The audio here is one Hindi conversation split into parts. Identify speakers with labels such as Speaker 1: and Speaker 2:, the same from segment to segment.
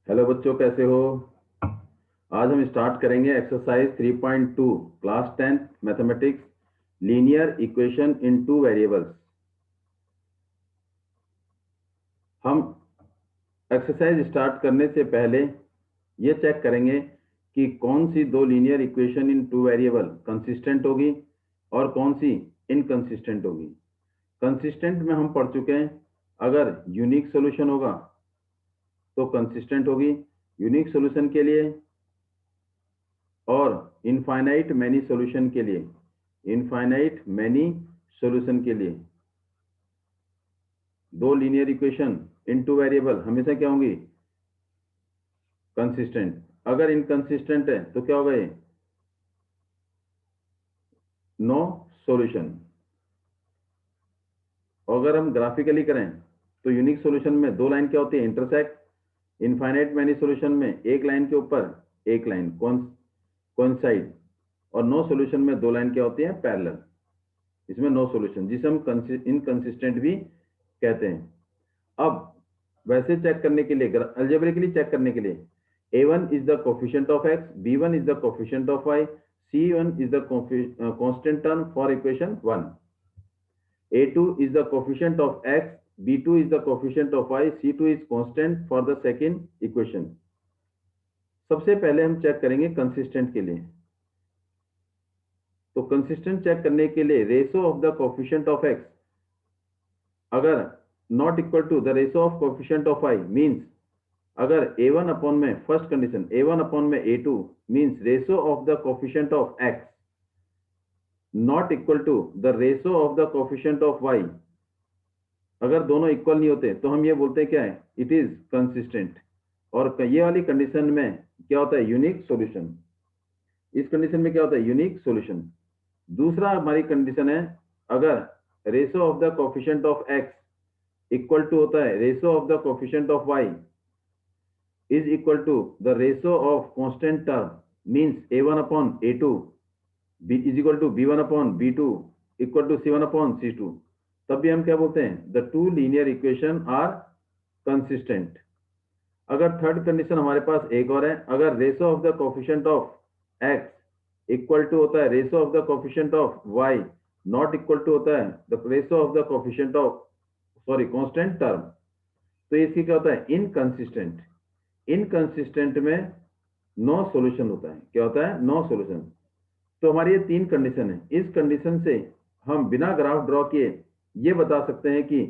Speaker 1: हेलो बच्चों, कैसे हो। आज हम स्टार्ट करेंगे exercise 3.2 class 10 mathematics linear equation in two variables. हम एक्सरसाइज स्टार्ट करने से पहले ये चेक करेंगे कि कौन सी दो linear equation in two variable consistent होगी और कौन सी इनकंसिस्टेंट होगी। कंसिस्टेंट में हम पढ़ चुके हैं, अगर यूनिक सॉल्यूशन होगा तो कंसिस्टेंट होगी यूनिक सॉल्यूशन के लिए, और इनफाइनाइट मैनी सॉल्यूशन के लिए, इनफाइनाइट मैनी सॉल्यूशन के लिए दो लीनियर इक्वेशन इनटू वेरिएबल हमेशा क्या होंगी, कंसिस्टेंट। अगर इनकंसिस्टेंट है तो क्या होगा, ये नो सॉल्यूशन। अगर हम ग्राफिकली करें तो यूनिक सॉल्यूशन में दो लाइन क्या होती है, इंटरसेक्ट। इनफाइनाइट मैनी सॉल्यूशन में एक लाइन के ऊपर एक लाइन कोइंसाइड, और नो सॉल्यूशन में दो लाइन क्या होती है, पैरेलल। इसमें नो सॉल्यूशन, जिसे हम इनकंसिस्टेंट भी कहते हैं। अब वैसे चेक करने के लिए, अलजेब्रिकली चेक करने के लिए, a1 is the coefficient of x, b1 is the coefficient of y, c1 is the constant term for equation 1, a2 is the coefficient of x, b2 is the coefficient of y, c2 is constant for the second equation। सबसे पहले हम चेक करेंगे कंसिस्टेंट के लिए। तो कंसिस्टेंट चेक करने के लिए ratio of the coefficient of x अगर not equal to the ratio of coefficient of y means, अगर a1 अपॉन में फर्स्ट कंडीशन a1 अपॉन में a2 means ratio of the coefficient of x not equal to the ratio of the coefficient of y, अगर दोनों इक्वल नहीं होते तो हम ये बोलते हैं क्या है, इट इज कंसिस्टेंट। और ये वाली कंडीशन में क्या होता है, यूनिक सॉल्यूशन। इस कंडीशन में क्या होता है, यूनिक सॉल्यूशन। दूसरा हमारी कंडीशन है, अगर ratio of the coefficient of x equal to होता है ratio of the coefficient of y is equal to the ratio of constant term means a1 upon a2 b is equal to b1 upon b2 equal to c1 upon c2, तब भी हम क्या बोलते हैं, the two linear equation are consistent। अगर थर्ड कंडीशन हमारे पास एक और है, अगर ratio of the coefficient of x equal to होता है ratio of the coefficient of y not equal to होता है the ratio of the coefficient of constant term, तो इसकी क्या होता है, इनकंसिस्टेंट। इनकंसिस्टेंट में नो सॉल्यूशन होता है। क्या होता है, नो सॉल्यूशन। तो हमारी ये तीन कंडीशन है। इस कंडीशन से हम बिना ग्राफ ड्रॉ किए ये बता सकते हैं कि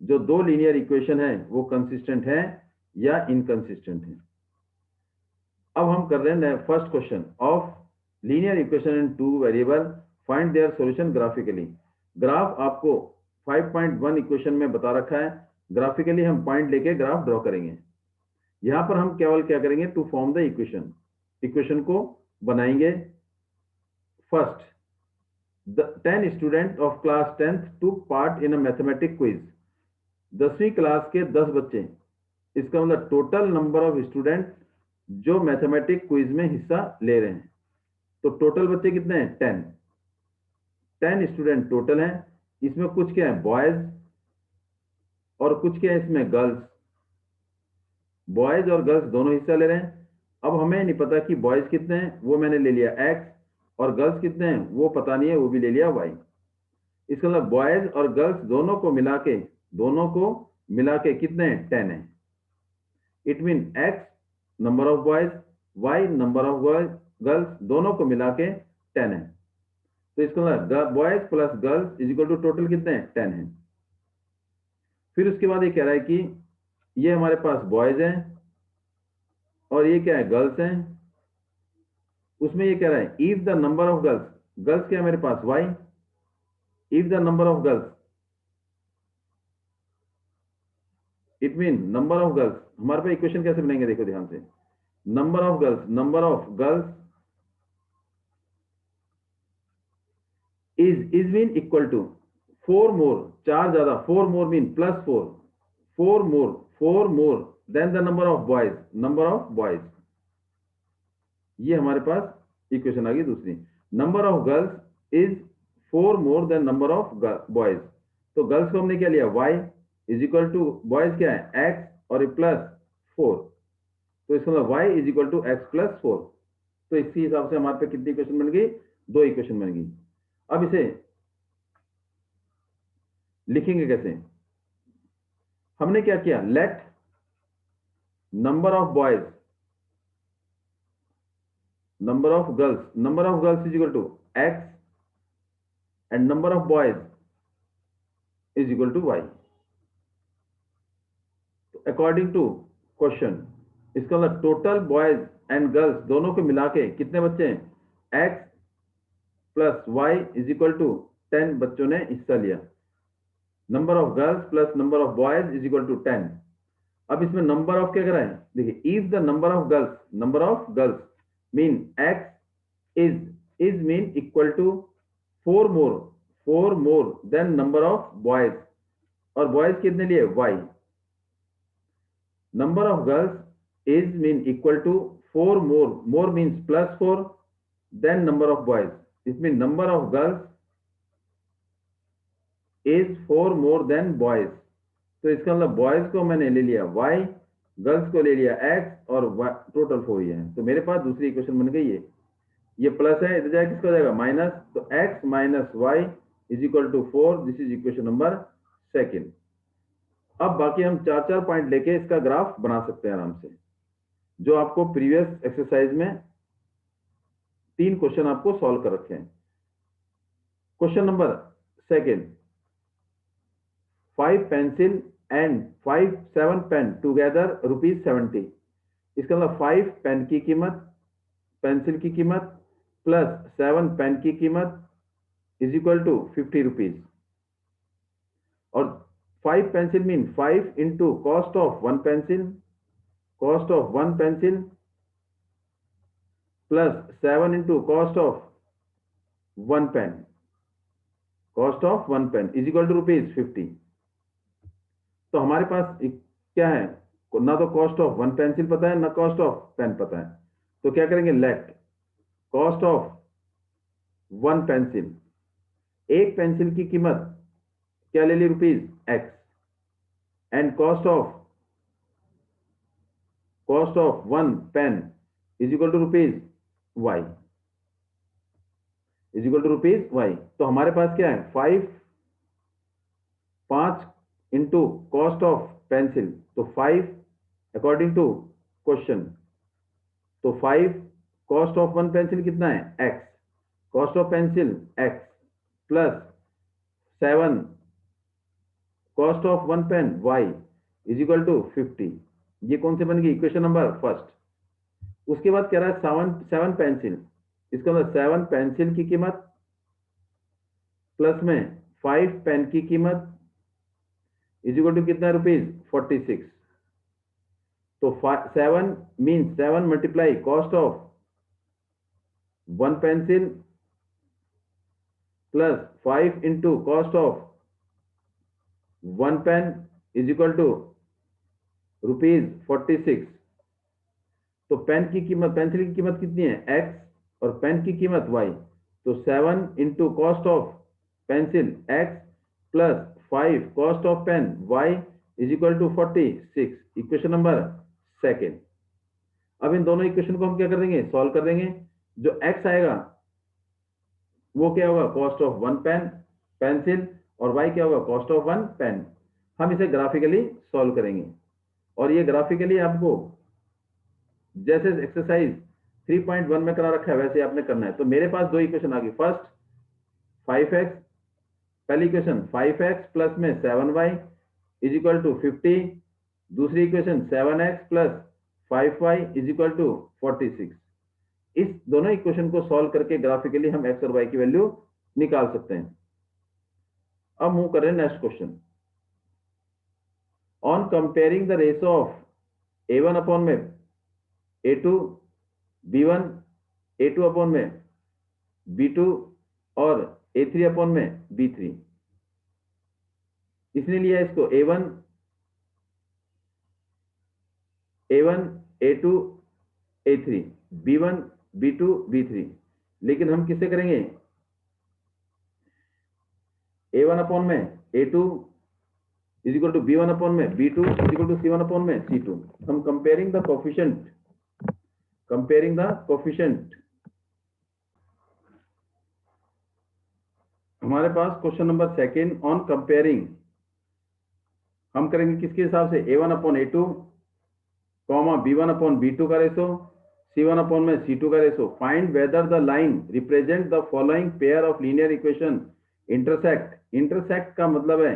Speaker 1: जो दो लीनियर इक्वेशन है वो कंसिस्टेंट है या इनकंसिस्टेंट है। अब हम कर रहे हैं first question of linear equation in two variable, find their solution graphically. Graph आपको 5.1 इक्वेशन में बता रखा है, ग्राफिकली हम पॉइंट लेके ग्राफ ड्रॉ करेंगे। यहां पर हम केवल क्या करेंगे, to form the equation, equation को बनाएंगे। First, the 10 student of class 10th took part in a mathematic quiz. 10वीं क्लास के 10 बच्चे, इसका मतलब टोटल नंबर ऑफ स्टूडेंट जो मैथमेटिक क्विज में हिस्सा ले रहे हैं। तो टोटल बच्चे कितने हैं, 10 स्टूडेंट टोटल हैं। इसमें कुछ क्या है, बॉयज, और कुछ क्या है इसमें, गर्ल्स। बॉयज और गर्ल्स दोनों हिस्सा ले रहे हैं। अब हमें नहीं पता कि बॉयज कितने हैं, वो मैंने ले लिया x, और गर्ल्स कितने हैं वो पता नहीं है, वो भी ले लिया y। इसका मतलब बॉयज और गर्ल्स दोनों को मिला के कितने हैं, 10 है। It mean x number of boys, y number of girls, दोनों को मिला के 10 है। तो इसका मतलब boys plus girls is equal to total कितने हैं, 10 है। फिर उसके बाद ये कह रहा है कि ये हमारे पास बॉयज हैं और ये क्या है, गर्ल्स हैं। उसमें ये कह रहा है if the number of girls, girls क्या है मेरे पास, y, if the number of girls, it mean number of girls. हमारे पास इक्वेशन कैसे बनेंगे, देखो ध्यान से, number of girls is mean equal to 4 more, 4 ज्यादा, 4 more mean plus 4, 4 more than the number of boys. ये हमारे पास इक्वेशन आ गई दूसरी। Number of girls is 4 more than number of boys. तो गर्ल्स को हमने क्या लिया, y is equal to boys क्या है, x, और प्लस 4। तो इसका मतलब y is equal to X plus 4। तो इसी हिसाब से हमारे पे कितनी इक्वेशन बन गई, 2 इक्वेशन बन गई। अब इसे लिखेंगे कैसे, हमने क्या किया, let number of boys, number of girls is equal to X and number of boys is equal to Y according to question. इसका मतलब टोटल बॉयज एंड गर्ल्स दोनों को मिला के कितने बच्चे हैं, X plus Y is equal to 10 बच्चों ने हिस्सा लिया। Number of girls plus number of boys is equal to 10। अब इसमें नंबर ऑफ क्या कराएं, देखिए if the number of girls mean X is mean equal to 4 more than number of boys, और बॉयज कितने लिए, Y. Number of girls is mean equal to 4 more means plus 4 than number of boys, इसमें number of girls is 4 more than boys. तो इसका मतलब बॉयज को मैंने ले लिया y, गर्ल्स को ले लिया x और टोटल 4 ही है। तो मेरे पास दूसरी इक्वेशन बन गई है, ये प्लस है इधर जाए किसका जाएगा माइनस, तो x minus Y is equal to 4, this is equation number second. अब बाकी हम 4 पॉइंट लेके इसका ग्राफ बना सकते हैं आराम से, जो आपको प्रीवियस एक्सरसाइज में 3 क्वेश्चन आपको सॉल्व कर रखे हैं। Question number second, 5 pencil and 7 pen together ₹70। इसका मतलब 5 पेन की कीमत, पेंसिल की कीमत प्लस 7 पेन की कीमत इज इक्वल टू ₹50। और 5 pencil mean 5 into cost of 1 pencil, cost of 1 pencil plus 7 into cost of 1 pen, cost of 1 pen is equal to ₹50। तो हमारे पास क्या है, ना तो कॉस्ट ऑफ 1 पेंसिल पता है ना कॉस्ट ऑफ पेन पता है। तो क्या करेंगे, लेट कॉस्ट ऑफ 1 पेंसिल, एक पेंसिल की कीमत क्या ले ली, ₹x, and cost of 1 pen is equal to y, is equal to y। तो हमारे पास क्या है, 5 इंटू कॉस्ट ऑफ पेंसिल, तो 5 अकॉर्डिंग टू क्वेश्चन, तो 5 कॉस्ट ऑफ 1 पेंसिल कितना है, x, cost of pencil x plus 7 cost of 1 pen y is equal to 50। ये कौन से बन गई, इक्वेशन नंबर फर्स्ट। उसके बाद कह रहा है 7 पेंसिल, इसका मतलब 7 पेंसिल की कीमत प्लस में 5 पेन की कीमत इज इक्वल टू कितना, ₹46। तो 7 mean 7 multiply cost of 1 pencil plus 5 into cost of 1 pen is equal to ₹46। तो पेन की कीमत, पेंसिल की कीमत कितनी है, x, और पेन की कीमत y। तो 7 into cost of pencil x plus 5 cost of pen y is equal to 46, equation number second. अब इन दोनों इक्वेशन को हम क्या कर देंगे, सॉल्व कर देंगे। जो x आएगा वो क्या होगा, कॉस्ट ऑफ 1 पेन पेंसिल, और y क्या होगा, कॉस्ट ऑफ 1 पेन। हम इसे ग्राफिकली सॉल्व करेंगे, और ये ग्राफिकली आपको जैसे एक्सरसाइज 3.1 में करा रखा है वैसे आपने करना है। तो मेरे पास 2 इक्वेशन आ गई, फर्स्ट 5x, पहली इक्वेशन 5x प्लस में 7y इज इक्वल टू 50, दूसरी equation 7x plus 5y is equal to 46। इस दोनों इक्वेशन को सॉल्व करके ग्राफिकली हम x और y की वैल्यू निकाल सकते हैं। अब मूव कर रहे हैं next question. On comparing the ratio of a1 upon में a2, b1, a2 अपॉन में b2 और a3 अपॉन में b3, इसने लिया इसको a1, a2, a3, b1, b2, b3, लेकिन हम किससे करेंगे, a1 अपॉन में a2 is equal to b1 upon में b2 is equal to c1 upon में c2। हम comparing the coefficient comparing the coefficient. हमारे पास question number second on comparing, हम करेंगे किसके हिसाब से, A1/A2 B1/B2 का रेशो, C1 में C2 का ratio. Find whether the line represent the following pair of linear equation intersect. Intersect का मतलब है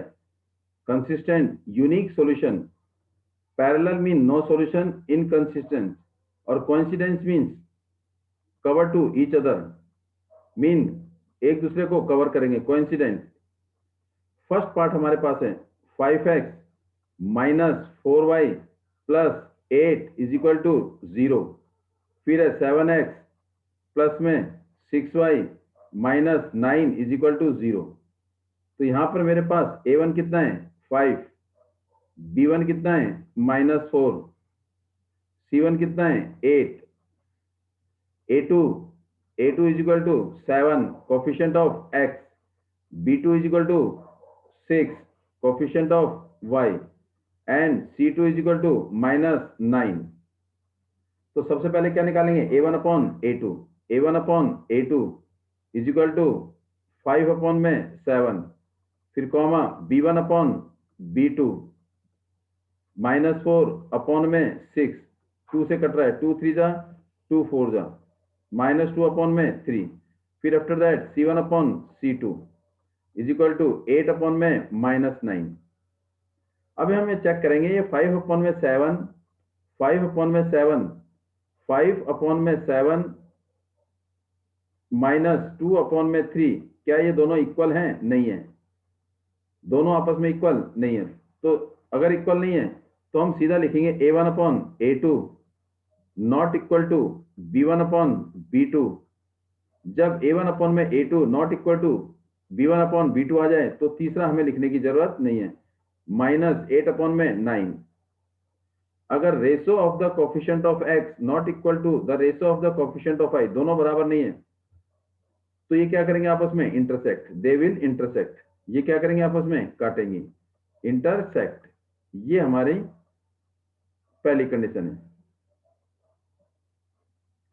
Speaker 1: consistent, unique solution. Parallel mean no solution, inconsistent. और coincidence means cover to each other, mean एक दूसरे को कवर करेंगे, कोइंसिडेंट। फर्स्ट पार्ट हमारे पास है 5x minus 4y plus 8 is equal to 0। फिर है 7x प्लस में 6y minus 9 is equal to 0। तो यहां पर मेरे पास A1 कितना है 5, B1 कितना है -4, C1 कितना है 8, A2 is equal to 7 coefficient of x, B2 is equal to 6 coefficient of y and C2 is equal to -9। तो सबसे पहले क्या निकालेंगे, A1/A2। A1/A2 is equal to 5/7, फिर कॉमा B1/B2 -4/6, 2 से कट रहा है, 2 3 जा 2 4 जा, -2/3। फिर after that C1/C2 is equal to 8/9। अब हम ये चेक करेंगे, ये 5/7 5/7 5/7 -2/3, क्या ये दोनों इक्वल हैं? नहीं है, दोनों आपस में इक्वल नहीं है। तो अगर इक्वल नहीं है तो हम सीधा लिखेंगे A1/A2 not equal to B1/B2। जब A1/A2 not equal to B1/B2 आ जाए तो तीसरा हमें लिखने की जरूरत नहीं है, -8/9। अगर ratio of the coefficient of x not equal to the ratio of the coefficient of y, दोनों बराबर नहीं है, तो ये क्या करेंगे आपस में, इंटरसेक्ट, दे विल इंटरसेक्ट। ये क्या करेंगे आपस में, काटेंगे, इंटरसेक्ट। ये हमारी पहली कंडीशन है,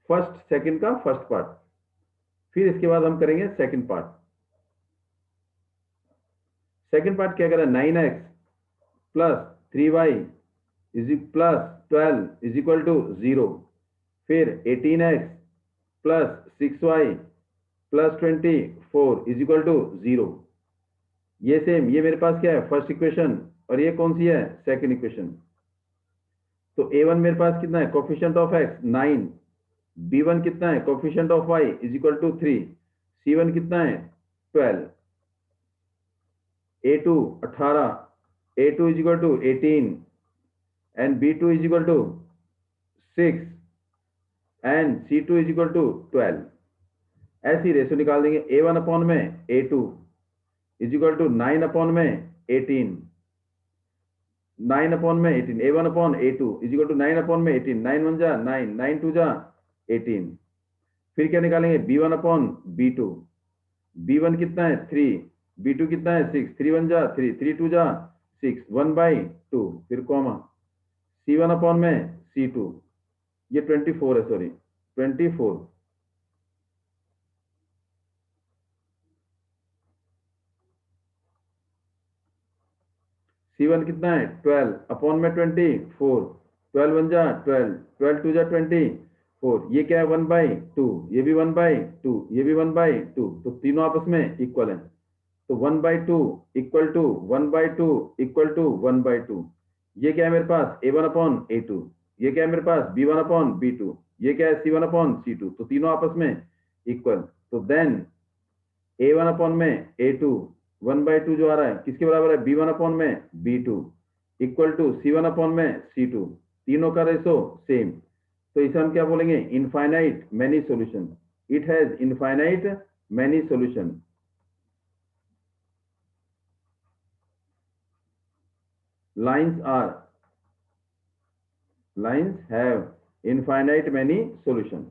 Speaker 1: फर्स्ट सेकंड का फर्स्ट पार्ट। फिर इसके बाद हम करेंगे सेकंड पार्ट। सेकंड पार्ट क्या करें, 9x plus 3y plus 12 is equal to 0। फिर 18x plus 6y plus 24 is equal to 0। ये सेम, ये मेरे पास क्या है, फर्स्ट इक्वेशन, और ये कौन सी है, सेकंड इक्वेशन। तो A1 मेरे पास कितना है, कोफिशिएंट ऑफ x 9, B1 कितना है, coefficient of y is equal to 3, C1 कितना है 12, A2 18, A2 is equal to 18 and B2 is equal to 6 and C2 is equal to 12। ऐसी रेशो निकाल देंगे, A1/A2 is equal to 9/18, 9/18, A1/A2 is equal to 9/18, 9 1 जा 9, 9 2 जा 18। फिर क्या निकालेंगे, B1/B2, B1 कितना है 3, B2 कितना है 6, 3 1 जा 3, 3 2 जा 6, 1/2, फिर कॉमा C1/C2, ये 24 है, सॉरी 24, C1 कितना है 12/24, 12 1 जा 12, 12 2 जा 24, ये क्या है 1/2, ये भी 1/2, ये भी 1/2, तो तीनों आपस में इक्वल है। तो 1/2 इक्वल टू 1/2 इक्वल टू 1/2। ये क्या है मेरे पास, A1/A2, ये क्या है मेरे पास, B1/B2, ये क्या है C1/C2, तो तीनों आपस में इक्वल। तो देन A1/A2 1/2 जो आ रहा है किसके बराबर है, B1/B2 इक्वल टू C1/C2, तीनों का रेशो सेम। तो इसे हम क्या बोलेंगे, infinite many solution, it has infinite many solution. lines have infinite many solution।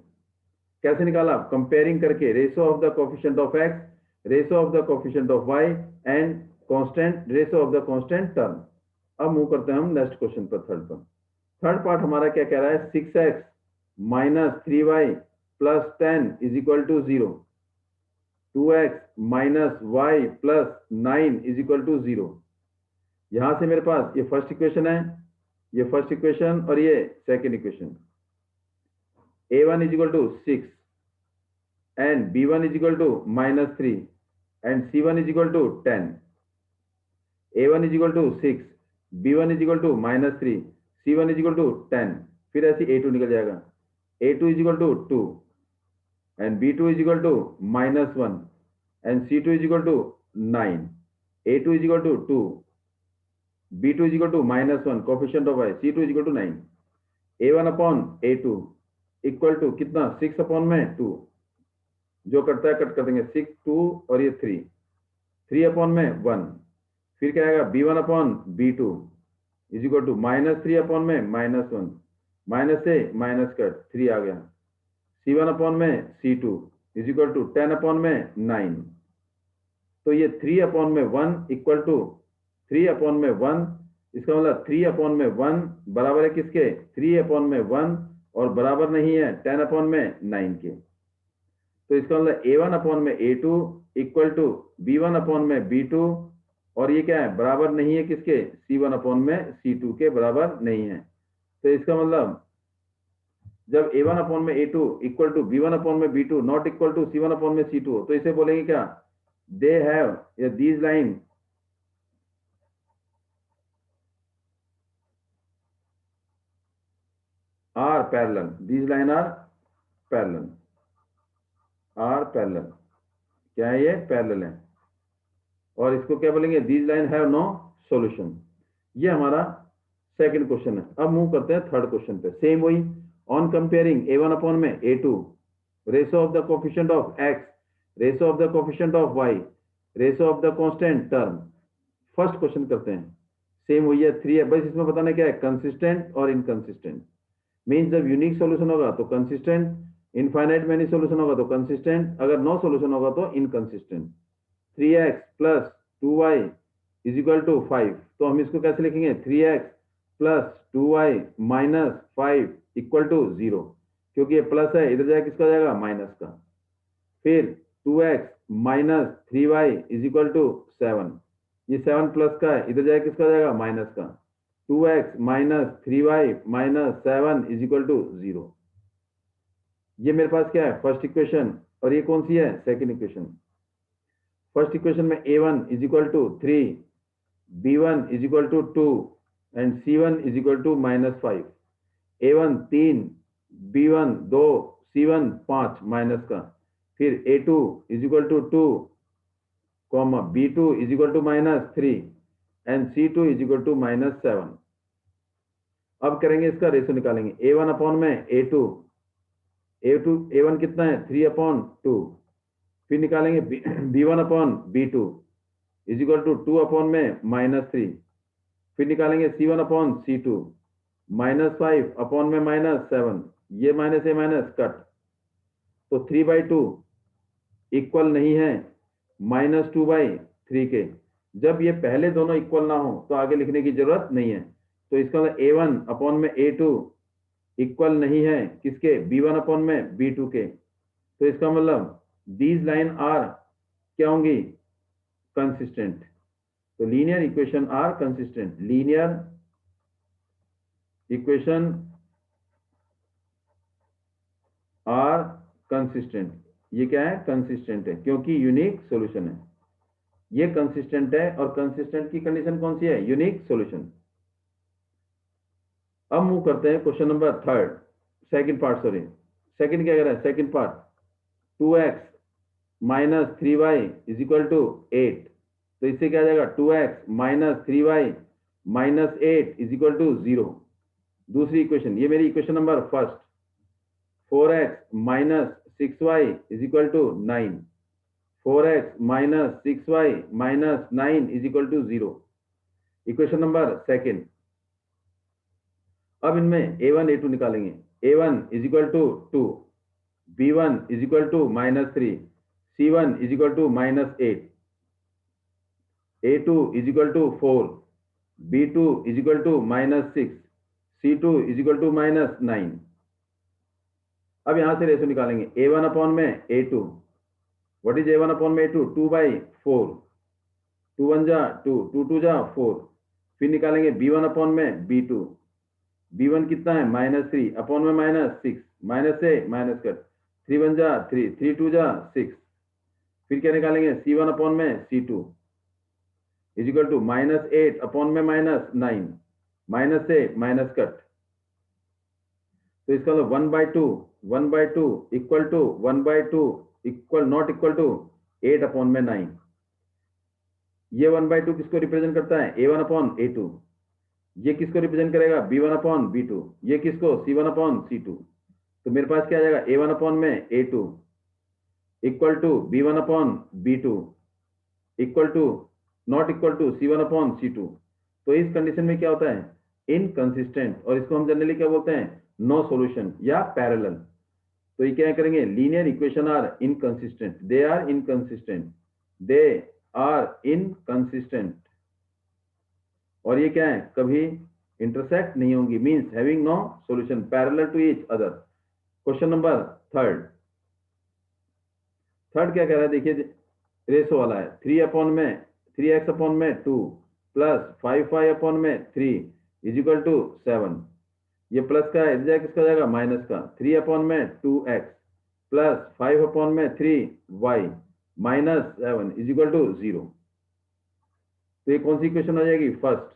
Speaker 1: कैसे निकाला, कंपेयरिंग करके ratio of the coefficient of x, ratio of the coefficient of y and constant, ratio of the constant term. अब मूव करते हैं हम नेक्स्ट क्वेश्चन पर, थर्ड पर। थर्ड पार्ट हमारा क्या कह रहा है, 6x minus 3y plus 10 is equal to 0, 2x minus y plus 9 is equal to 0। यहां से मेरे पास ये फर्स्ट इक्वेशन है, ये फर्स्ट इक्वेशन और ये second equation. a1 is equal to 6 and b1 is equal to -3 and c1 is equal to 10। a1 is equal to 6, b1 is equal to -3, c1 is equal to 10। फिर ऐसे a2 निकल जाएगा, a2 is equal to 2 and b2 is equal to -1 and c2 is equal to 9। a2 is equal to 2, b2 is equal to -1, coefficient of y, c2 is equal to 9। a1 upon a2 equal to कितना, 6 अपॉन में 2, जो करता है कट कर देंगे, 6 2 और ये 3 अपॉन में 1। फिर क्या आएगा, b1 upon b2 is equal to -3 upon में -1, माइनस से माइनस कट 3 आ गया। c1 अपॉन में c2 is equal to 10 upon में 9। तो ये 3 अपॉन में 1 इक्वल टू 3 अपॉन में 1, इसका मतलब 3 अपॉन में 1 बराबर है किसके, 3 अपॉन में 1 और बराबर नहीं है 10 अपॉन में 9 के। तो इसका मतलब a1 अपॉन में a2 equal to b1 upon में b2, और ये क्या है, बराबर नहीं है किसके, c1 अपॉन में c2 के बराबर नहीं है। तो इसका मतलब जब a1 अपॉन में a2 equal to b1 upon में b2 not equal to c1 upon में c2 हो, तो इसे बोलेंगे क्या, दे हैव या these line are parallel, these line are parallel, are parallel, क्या है, ये पैरेलल है। और इसको क्या बोलेंगे, these line have no solution. ये हमारा सेकंड क्वेश्चन है। अब मूव करते हैं थर्ड क्वेश्चन पे, सेम वही, ऑन कंपेयरिंग a1 अपॉन में a2, ratio of the coefficient of x, ratio of the coefficient of y, ratio of the constant term. First question करते हैं, सेम वही है, 3 है, बस इसमें बताना क्या है, कंसिस्टेंट और इनकंसिस्टेंट। मीन्स जब यूनिक सॉल्यूशन होगा तो कंसिस्टेंट, इनफाइनाइट मैनी सॉल्यूशन होगा तो कंसिस्टेंट, अगर नो सॉल्यूशन होगा तो inconsistent. 3x plus 2y is equal to 5, तो हम इसको कैसे लिखेंगे, 3x plus 2y minus 5 equal to 0, क्योंकि ये प्लस है, इधर जाए किसका जाएगा, माइनस का। फिर 2x minus 3y is equal to 7, ये 7 प्लस का है, इधर जाए किसका जाएगा, माइनस का। 2x minus 3y minus 7 is equal to 0। ये मेरे पास क्या है, फर्स्ट इक्वेशन, और ये कौन सी है, सेकंड इक्वेशन। फर्स्ट इक्वेशन में a1 is equal to 3, b1 is equal to 2 and c1 is equal to -5। a1 3, b1 2, c1 5 minus का। फिर a2 is equal to 2, b2 is equal to -3 and c2 is equal to -7। अब करेंगे इसका रेशो निकालेंगे, a1 अपॉन में a2, a1 कितना है, 3 अपॉन 2। फिर निकालेंगे b1 upon b2 is equal to 2 upon में -3। फिर निकालेंगे c1 अपॉन c2 -5 अपॉन में -7, ये माइनस ए माइनस कट, तो 3/2 इक्वल नहीं है -2/3 के। जब ये पहले दोनों इक्वल ना हो तो आगे लिखने की जरूरत नहीं है। तो इसका मतलब a1 अपॉन में a2 इक्वल नहीं है किसके, b1 अपॉन में b2 के। तो इसका मतलब दीज लाइन आर क्या होंगी, कंसिस्टेंट। तो linear equation are consistent, linear equation are consistent. ये क्या है, कंसिस्टेंट है क्योंकि यूनिक सॉल्यूशन है। ये कंसिस्टेंट है, और कंसिस्टेंट की कंडीशन कौन सी है, यूनिक सॉल्यूशन। अब मूव करते हैं question number third, second part, sorry second क्या कह रहा है, second part 2x minus 3y is equal to 8। तो इससे क्या आ जाएगा, 2x minus 3y minus 8 is equal to 0। दूसरी इक्वेशन, ये मेरी equation number first, 4x minus 6y is equal to 9, 4x minus 6y minus 9 is equal to 0। Equation number second. अब इनमें a1 a2 निकालेंगे, a1 is equal to 2, b1 is equal to -3, c1 is equal to -8, a2 is equal to 4, b2 is equal to -6, c2 is equal to -9। अब यहां से रेशो निकालेंगे A1 अपॉन में A2। What is A1 upon में A2? 2/4। 2 1 जा 2, 2 2 जा 4। फिर निकालेंगे B1 अपॉन में B2। B1 कितना है -3 अपॉन में -6, माइनस से माइनस कर, 3 1 जा 3, 3 2 जा 6। फिर क्या निकालेंगे C1 अपॉन में C2 is equal to -8 upon में -9, माइनस से माइनस कट। तो इसका मतलब 1/2 equal to 1/2 equal not equal to 8 upon में 9। ये 1/2 किसको रिप्रेजेंट करता है? A1 upon A2। ये किसको रिप्रेजेंट करेगा? B1 upon B2। ये किसको? C1 upon C2। तो मेरे पास क्या आ जाएगा? A1 अपॉन में A2 equal to B1 upon B2 equal to not equal to C1 upon C2। तो इस कंडीशन में क्या होता है? इनकंसिस्टेंट, और इसको हम जनरली क्या बोलते हैं? नो सॉल्यूशन या पैरेलल। तो ये क्या करेंगे? Linear equation are inconsistent, they are inconsistent, they are inconsistent. और ये क्या है? कभी इंटरसेक्ट नहीं होंगी, means having no solution parallel to each other. Question number third क्या कह रहा है? देखिए रेशो वाला है 3x अपॉन में 2 प्लस 5y अपॉन में 3 इज इक्वल टू 7। ये प्लस का है, इधर किसका जाएगा? माइनस का। 3 अपॉन में 2x प्लस 5 अपॉन में 3y minus 7 is equal to 0। तो ये कौन सी इक्वेशन हो जाएगी? फर्स्ट।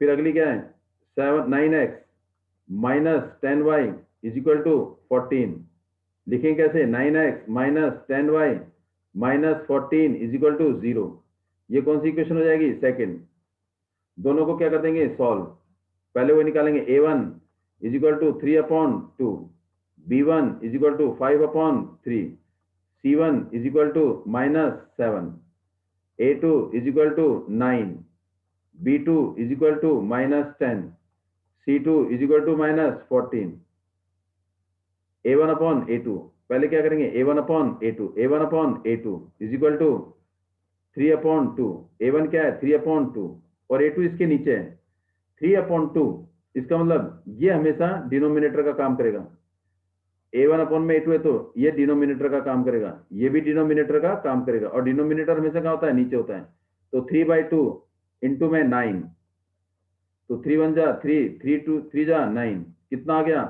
Speaker 1: फिर अगली क्या है? 9x minus 10y is equal to 14। लिखें कैसे? 9x minus 10y minus 14 is equal to 0। ये कौन सी इक्वेशन हो जाएगी? सेकेंड। दोनों को क्या कर देंगे? सॉल्व। पहले वो निकालेंगे A1 is equal to 3 upon 2, B1 is equal to 5 upon 3, C1 is equal to -7, A2 is equal to 9, B2 is equal to -10, C2 is equal to -14। A1 upon A2, पहले क्या करेंगे? A1 upon A2, A1 upon A2 is equal to 3 upon 2। A1 क्या है? 3 अपॉन 2, और A2 इसके नीचे है 3 अपॉन 2। इसका मतलब ये हमेशा डिनोमिनेटर का काम करेगा। A1 अपॉन में A2 है तो ये डिनोमिनेटर का काम करेगा, ये भी डिनोमिनेटर का काम करेगा, और डिनोमिनेटर हमेशा क्या होता है? नीचे होता है। तो 3/2 इंटू में 9, तो 3 1 जा 3, 3 2 3 जा 9, कितना आ गया?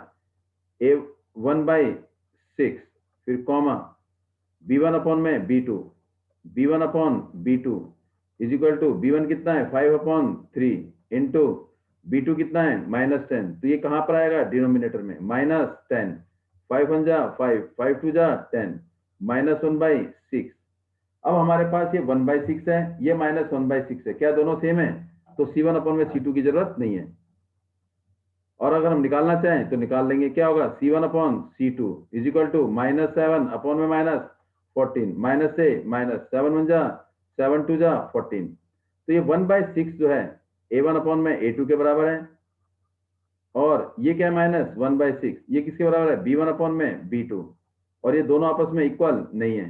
Speaker 1: A1/6। फिर कॉमा B1 अपॉन में B2, B1 upon B2 is equal to B1 कितना है? 5 अपॉन 3 इंटू B2 कितना है? -10। तो ये कहां पर आएगा? डिनोमिनेटर में। -10, 5 1 जा 5, 5 2 जा 10, -1/6। अब हमारे पास ये 1/6 है, ये -1/6 है, क्या दोनों सेम है? तो C1 अपॉन में C2 की जरूरत नहीं है। और अगर हम निकालना चाहें तो निकाल लेंगे। क्या होगा? C1 upon C2 is equal to -7 upon में -14, माइनस से माइनस, 7 1 जा 7 2 जा 14। तो ये 1/6 जो है A1 अपॉन में A2 के बराबर है, और ये क्या है? -1/6। ये किसके बराबर है? B1 अपॉन में B2, और ये दोनों आपस में इक्वल नहीं है।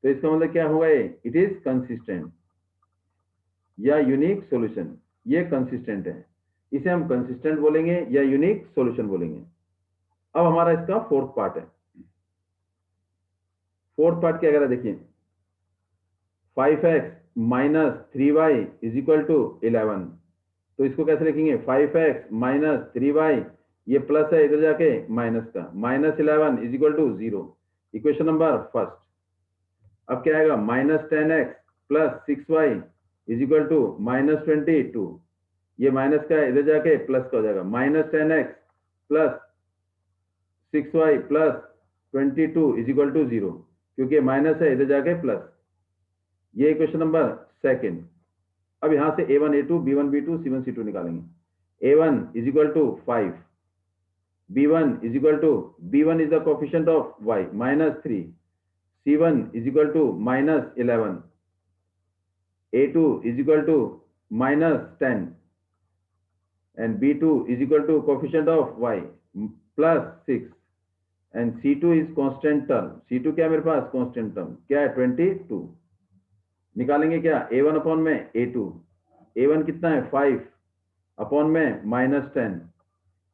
Speaker 1: तो इसका मतलब क्या होगा? ये इट इज कंसिस्टेंट या यूनिक सॉल्यूशन। ये कंसिस्टेंट है, इसे हम कंसिस्टेंट बोलेंगे या यूनिक सॉल्यूशन बोलेंगे। अब हमारा इसका फोर्थ पार्ट है। फोर्थ पार्ट क्या कह रहा है? देखिए 5x minus 3y is equal to 11। तो इसको कैसे लिखेंगे? 5x माइनस 3y, ये प्लस है, इधर जाके माइनस का, -11 is equal to 0। Equation number first. अब क्या आएगा? -10x plus 6y is equal to -22। ये माइनस का है, इधर जाके प्लस का हो जाएगा, -10x plus 6y plus 22 is equal to 0, क्योंकि माइनस है, इधर जाके प्लस। ये इक्वेशन नंबर सेकेंड। अब यहां से A1 A2 B1 B2 C1 C2 निकालेंगे। A1 is equal to 5, B1 is equal to, B1 is the coefficient of y -3, C1 is equal to -11, A2 is equal to -10, and B2 is equal to coefficient of y plus 6, and C2 is constant term। C2 क्या है मेरे पास? constant term। क्या है? 22। निकालेंगे क्या? A1 अपॉन में A2। A1 कितना है? 5 अपॉन में -10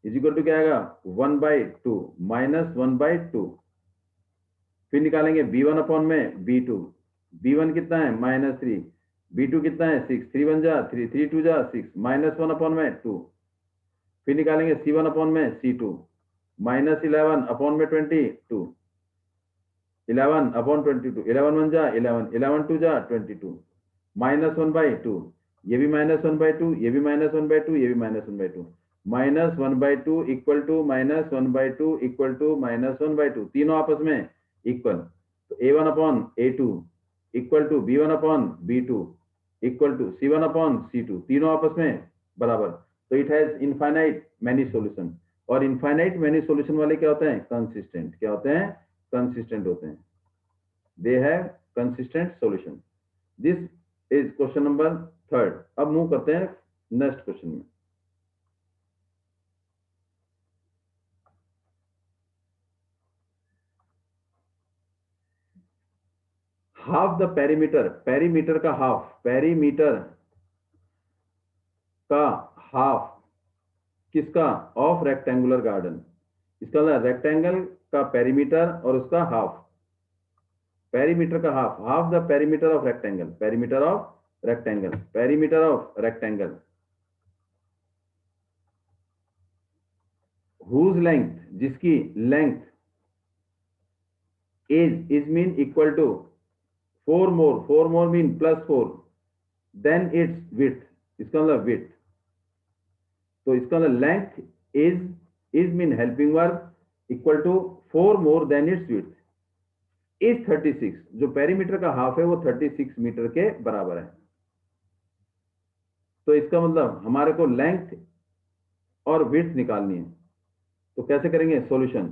Speaker 1: इज इक्वल टू क्या आएगा 1/2 -1/2। फिर निकालेंगे b1 अपॉन में b2। b1 कितना है -3, b2 कितना है 6, 3 1 जा 3, 3 2 जा 6, -1 अपॉन में 2। फिर निकालेंगे c1 अपॉन में c2 -11 अपॉन में 22, 11 अपॉन 22, 11 1 जा 11, 11 2 जा 22, -1/2। ये भी -1/2, ये भी -1/2, ये भी -1/2, -1/2 इक्वल टू -1/2 इक्वल टू -1/2, तीनों आपस में इक्वल। तो a1 upon a2 equal to b1 upon b2 equal to c1 upon c2, तीनों आपस में बराबर। तो it has infinite many solution. और इनफाइनाइट मैनी सॉल्यूशन वाले क्या होते हैं कंसिस्टेंट, क्या होते हैं कंसिस्टेंट होते हैं, they have consistent solution. This is question number 3। अब मूव करते हैं नेक्स्ट क्वेश्चन में। हाफ द पेरीमीटर, पेरीमीटर का हाफ, पेरीमीटर का हाफ किसका ऑफ रेक्टेंगुलर गार्डन। इसका मतलब रेक्टेंगल का पेरीमीटर और उसका हाफ, पेरीमीटर का half, half the perimeter of rectangle, perimeter of rectangle, perimeter of rectangle whose length, जिसकी length is mean equal to 4 more mean +4 than its width. इसका मतलब विड्थ, तो इसका मतलब length is mean helping verb equal to 4 more than its width is 36। जो पेरीमीटर का हाफ है वो 36 मीटर के बराबर है। तो इसका मतलब हमारे को लेंथ और विड्थ निकालनी है। तो कैसे करेंगे सॉल्यूशन।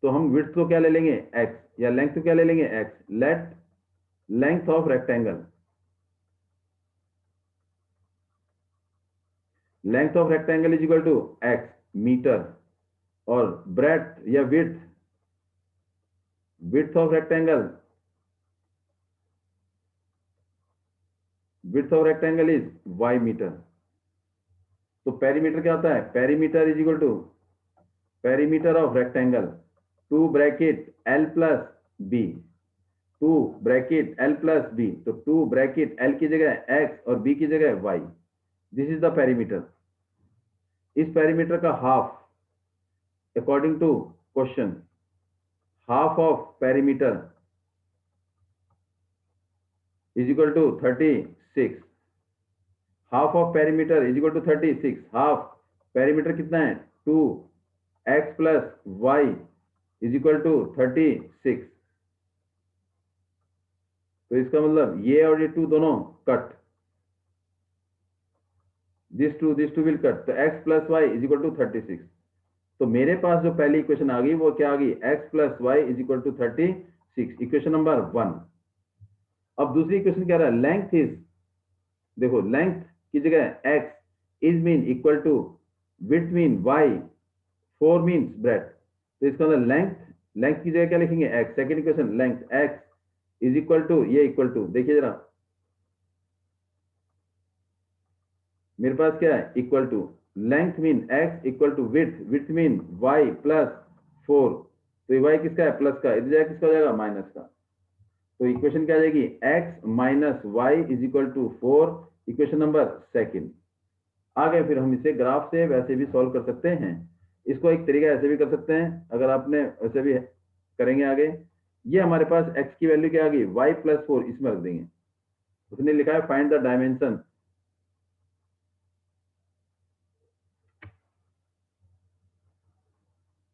Speaker 1: तो हम विड्थ को क्या ले लेंगे x, या लेंथ को क्या ले लेंगे x। Let length of rectangle, length of rectangle is equal to x metre, और ब्रेड्थ या width, width of rectangle, width of rectangle is y metre. तो पेरीमीटर क्या होता है, perimeter is equal to perimeter of rectangle 2 bracket l plus b, 2 bracket l plus b। तो 2 ब्रैकेट l की जगह x और b की जगह y। This is the perimeter. इस पेरीमीटर का half according to question, half of perimeter is equal to 36। Half of perimeter is equal to 36। Half perimeter कितना है 2x plus y is equal to 36। तो इसका मतलब ये और ये 2 दोनों cut, this two will cut. तो x plus Y is equal to 36। तो मेरे पास जो पहली इक्वेशन आ गई वो क्या आ गई, x plus Y is equal to 36, equation number 1। अब दूसरी इक्वेशन क्या रहा है, लेंथ इज, देखो लेंथ की जगह x is mean equal to width mean y, 4 means breadth. तो इसका मतलब लेंथ, लेंथ की जगह क्या लिखेंगे x। Second equation length x is equal to, ये इक्वल टू देखिए जरा, मेरे पास क्या है equal to length mean x equal to width, width mean y plus 4। तो ये y किसका है प्लस का, इधर जाएगा किसका हो जाएगा माइनस का। तो इक्वेशन क्या आ जाएगी x minus Y is equal to 4, equation number second. आगे फिर हम इसे ग्राफ से वैसे भी सॉल्व कर सकते हैं। इसको एक तरीका ऐसे भी कर सकते हैं, अगर आपने वैसे भी करेंगे आगे। ये हमारे पास x की वैल्यू क्या आ गई y प्लस 4, इसमें रख देंगे। उसने लिखा है find the dimension,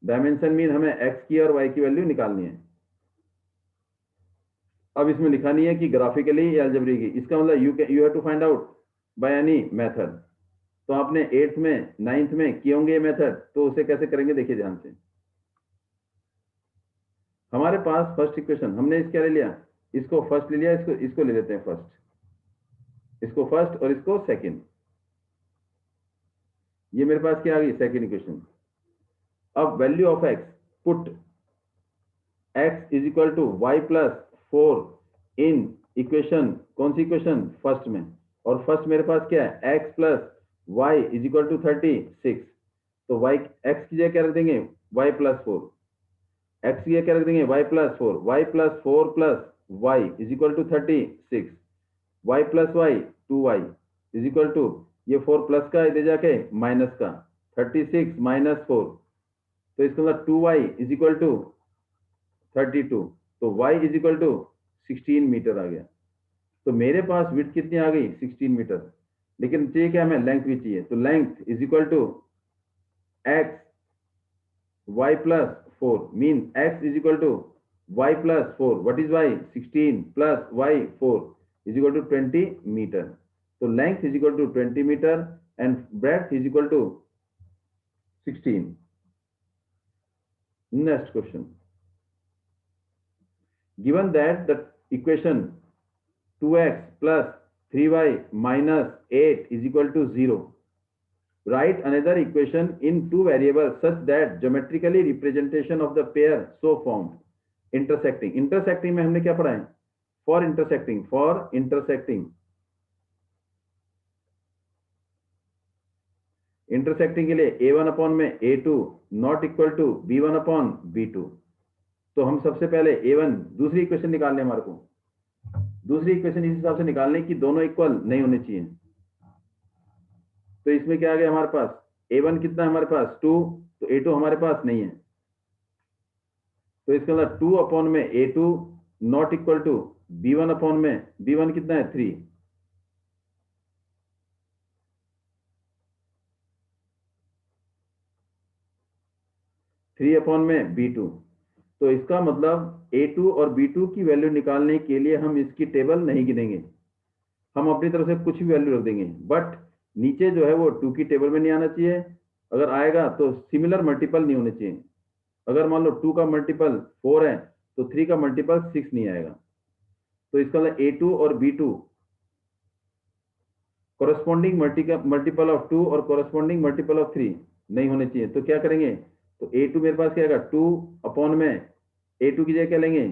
Speaker 1: dimension mean हमें x की और y की वैल्यू निकालनी है। अब इसमें लिखा नहीं है कि ग्राफिकली या अलजेब्रिक, इसका मतलब you have to find out by any method. तो आपने 8th में 9th में किए होंगे ये मेथड, तो उसे कैसे करेंगे देखिए ध्यान से। हमारे पास फर्स्ट इक्वेशन हमने इस क्या ले लिया, इसको फर्स्ट ले लिया, इसको ले लेते हैं फर्स्ट, इसको फर्स्ट और इसको सेकंड। ये मेरे पास क्या आ गई सेकंड इक्वेशन। अब value of x, put x is equal to y plus 4 in equation, कौन सी इक्वेशन फर्स्ट में। और फर्स्ट मेरे पास क्या है x plus Y is equal to 36। तो तो y x की जगह क्या रख देंगे y प्लस 4, x की जगह क्या रख देंगे y plus 4, y plus 4 plus y is equal to 36, y plus y 2y is equal to ये 4 प्लस का इधर जाके माइनस का 36 माइनस 4, तो इसका मतलब 2y इज इक्वल टू 32, तो y is equal to 16 meter आ गया। तो मेरे पास विड्थ कितनी आ गई 16 मीटर, लेकिन चाहिए क्या हमें लेंथ भी चाहिए, तो length is equal to x y plus 4 mean x is equal to y plus 4. What is y? 16 plus y 4 is equal to 20 meter. So length is equal to 20 meter and breadth is equal to 16. Next question. Given that the equation 2x plus 3y minus 8 is equal to 0. Write another equation in two variables such that geometrically representation of the pair so formed. Intersecting. Intersecting में हमने क्या पढ़ा है? For intersecting. For intersecting. Intersecting के लिए a1 अपॉन में a2 not equal to b1 upon b2। तो हम सबसे पहले a1 दूसरी इक्वेशन निकालने हमारे को, दूसरी इक्वेशन इस हिसाब से निकालने की दोनों इक्वल नहीं होने चाहिए। तो इसमें क्या आ गया हमारे पास a1 कितना है हमारे पास 2, तो a2 हमारे पास नहीं है, तो इसका मतलब 2 अपॉन में a2 not equal to b1 upon में b1 कितना है 3, अपॉन में b2। तो इसका मतलब a2 और b2 की वैल्यू निकालने के लिए हम इसकी टेबल नहीं गिनेंगे, हम अपनी तरफ से कुछ भी वैल्यू रख देंगे, बट नीचे जो है वो 2 की टेबल में नहीं आना चाहिए, अगर आएगा तो सिमिलर मल्टीपल नहीं होने चाहिए। अगर मान लो 2 का मल्टीपल 4 है तो 3 का मल्टीपल 6 नहीं आएगा। तो इसका मतलब a2 और b2 कोरस्पॉन्डिंग मल्टीपल ऑफ 2 और कोरस्पॉन्डिंग मल्टीपल ऑफ 3 नहीं होने चाहिए। तो क्या करेंगे, तो a2 मेरे पास क्या आएगा 2 अपॉन में a2 की जगह क्या लेंगे,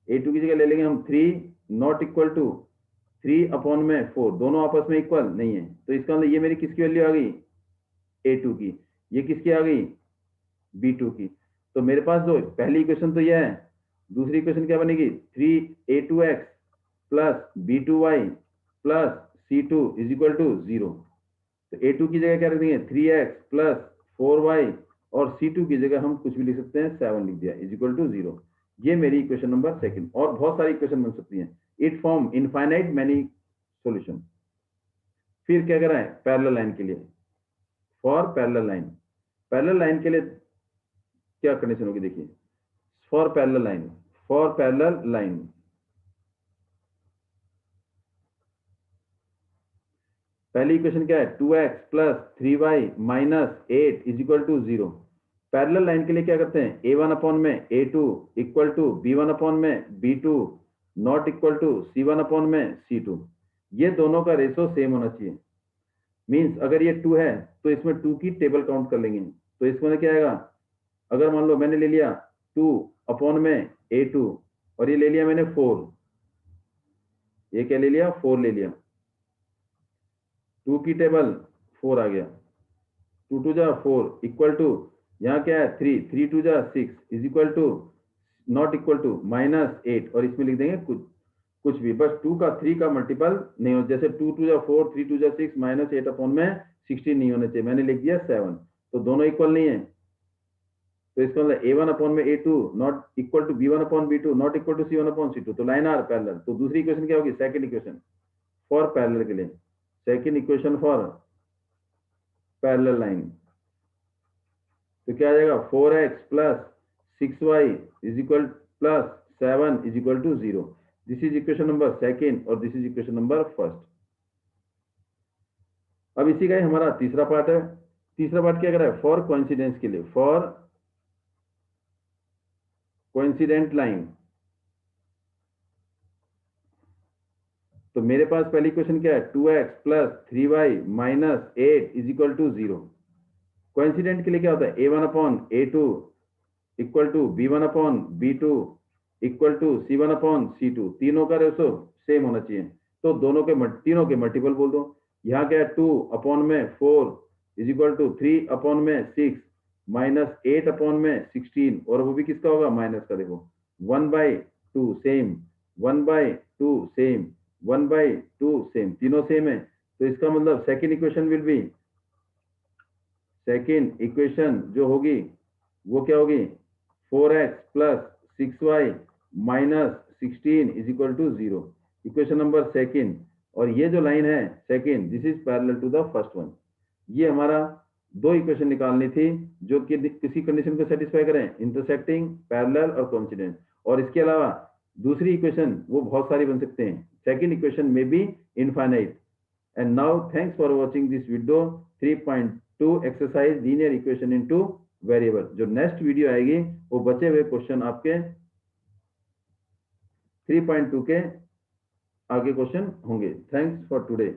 Speaker 1: a2 की जगह ले लेंगे हम 3 नॉट इक्वल टू 3 अपॉन में 4, दोनों आपस में इक्वल नहीं है। तो इसका मतलब ये मेरी किसकी वैल्यू आ गई a2 की, ये किसकी आ गई b2 की। तो मेरे पास जो पहली इक्वेशन तो यह है, दूसरी इक्वेशन क्या बनेगी 3a2x plus b2y plus c2 is equal to 0। तो a2 की जगह क्या रख देंगे 3x प्लस 4y और c2 की जगह हम कुछ भी लिख सकते हैं 7 लिख दिया इज इक्वल टू 0। ये मेरी इक्वेशन नंबर सेकंड, और बहुत सारी इक्वेशन बन सकती हैं। It form infinite many solution. फिर क्या करा है पैरेलल लाइन के लिए, for parallel line, parallel line के लिए क्या कंडीशन होगी देखिए, for parallel line, for parallel line पहली इक्वेशन क्या है 2x plus 3y minus 8 is equal to 0। Parallel line के लिए क्या करते हैं a1 अपॉन में a2 equal to b1 upon में b2 not equal to c1 upon में c2। ये दोनों का रेशो सेम होना चाहिए। मींस अगर ये 2 है तो इसमें 2 की टेबल काउंट कर लेंगे। तो इसमें क्या आएगा, अगर मान लो मैंने ले लिया 2 अपॉन में a2 और ये ले लिया मैंने 4, ये क्या ले लिया 4 ले लिया, 2 की टेबल 4 आ गया, 2 2 जा 4 इक्वल टू यहाँ क्या है 3 3 2 जा 6 is equal to not equal to minus 8, और इसमें लिख देंगे कुछ भी, बस 2 का 3 का मल्टीपल नहीं हो, जैसे 2 2 जा 4 3 2 जा 6 माइनस 8 अपॉन में 16 नहीं होने चाहिए, मैंने लिख दिया 7, तो दोनों इक्वल नहीं है। तो इसका मतलब a1 अपॉन में a2 not equal to b1 upon b2 not equal to c1 upon c2, तो लाइन आर पैरेलल। तो दूसरी इक्वेशन क्या होगी सेकंड इक्वेशन फॉर पैरेलल के लिए, second equation for parallel line, तो क्या आ जाएगा 4x plus 6y is equal plus 7 is equal to 0। This is equation number second और this is equation number first. अब इसी का ही हमारा तीसरा पार्ट है। तीसरा पार्ट क्या कर रहा है फॉर कोइंसिडेंस के लिए, फॉर कोइंसिडेंट लाइन। तो मेरे पास पहली क्वेश्चन क्या है 2x plus 3y minus 8 is equal to 0। Coincident के लिए क्या होता है a1 upon a2 equal to b1 upon b2 equal to c1 upon c2, तीनों का रेशो सेम होना चाहिए। तो दोनों के तीनों के मल्टीपल बोल दो। यहाँ क्या है 2 अपॉन में 4 इज इक्वल टू 3 अपॉन में 6 माइनस 8 अपॉन में 16, और वो भी किसका होगा, माइनस का। देखो 1/2 सेम, 1/2 सेम, 1/2 सेम, तीनों सेम है। तो इसका मतलब second equation will be, second equation जो होगी वो क्या होगी, 4x plus 6y minus 16 is equal to 0। Equation number second. और ये जो लाइन है second, this is parallel to the first one. ये हमारा दो इक्वेशन निकालनी थी जो कि किसी कंडीशन को सेटिस्फाई करें, इंटरसेक्टिंग, पैरेलल और कोइंसिडेंट। और इसके अलावा दूसरी इक्वेशन वो बहुत सारी बन सकते हैं। सेकेंड इक्वेशन में B infinite. And now thanks for watching this video 3.2 exercise linear equation into variable। जो नेक्स्ट वीडियो आएगी वो बचे हुए क्वेश्चन आपके 3.2 के आगे क्वेश्चन होंगे। Thanks for today.